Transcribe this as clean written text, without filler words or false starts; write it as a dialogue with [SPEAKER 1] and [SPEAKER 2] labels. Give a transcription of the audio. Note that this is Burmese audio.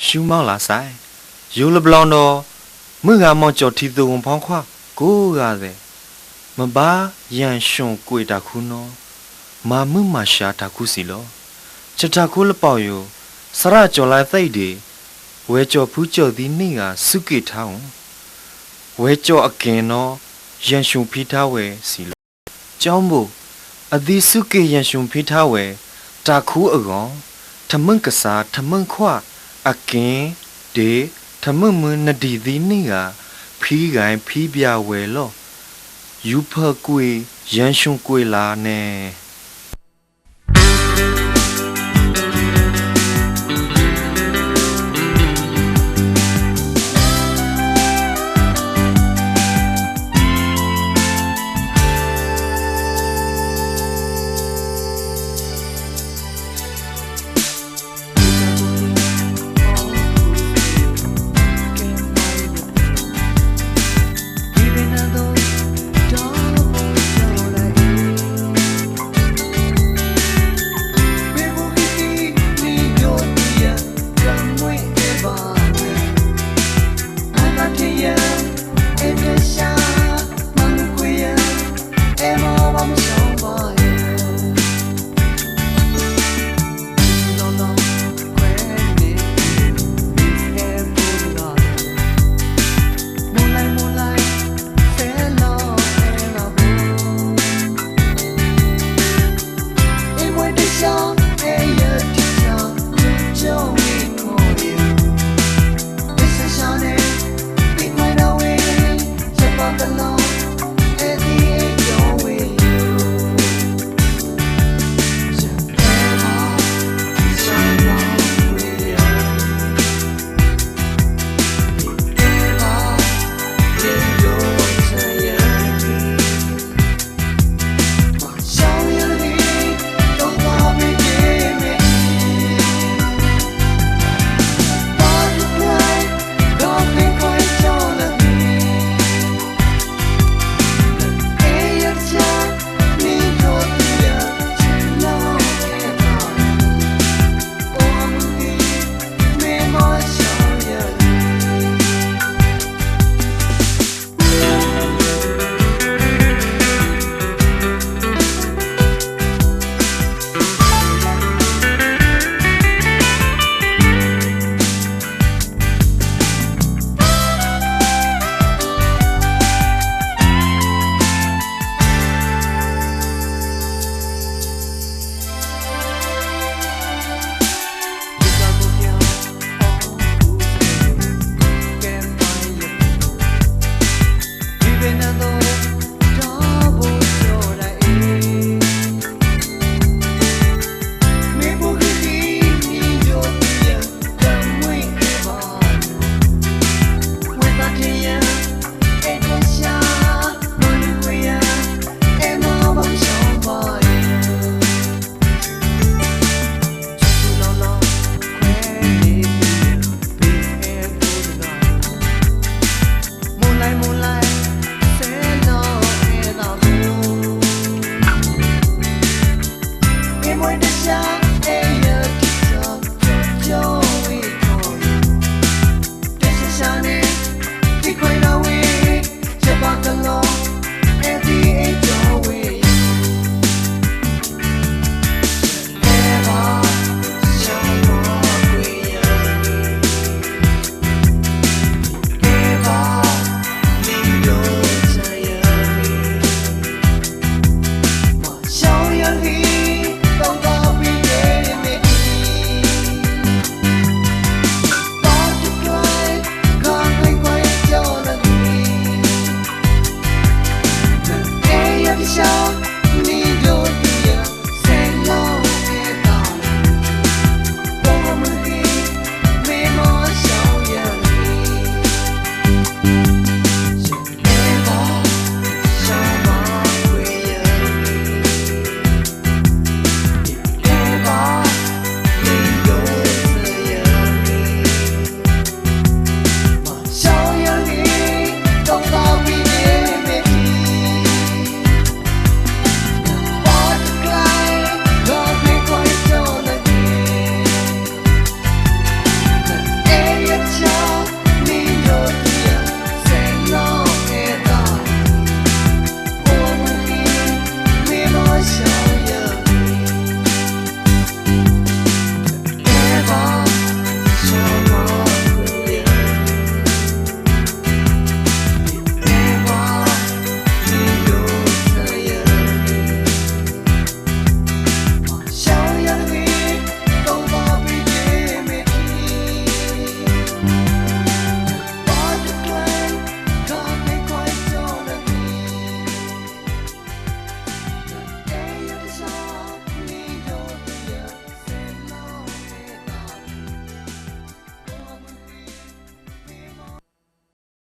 [SPEAKER 1] ရှူမောင်းလာဆိုင်ယူလဘလောင်တော်မွေကမောင်ကျော်ထီသူဝန်ဖောင်းခွာကိုရတဲ့မဘာရန်ရှွန်ကွေတာခုနော်မာမှုမရှာတာခုစီလောချက်တာခုလပေါ့ယစရကြော်လိုက်သိတ်ဒီဝဲကြော်ဖူးကြော်သည်နေကစုကိထောင်းဝဲကြော်အကင်နော်ရန်ရှွန်ဖိထားဝဲစီလောကျောင်းမို့အဒီစုကိရန်ရှွန်ဖိထားဝဲတာခုအကောင်ထမန့်ကစားထမန့်ခွအကင်ဒေထမန့်မနဒီသည်နေကဖီးကိုင်ဖီးပြဝဲလောယူဖကွေရန်ရှွန်ကွေလာနဲ့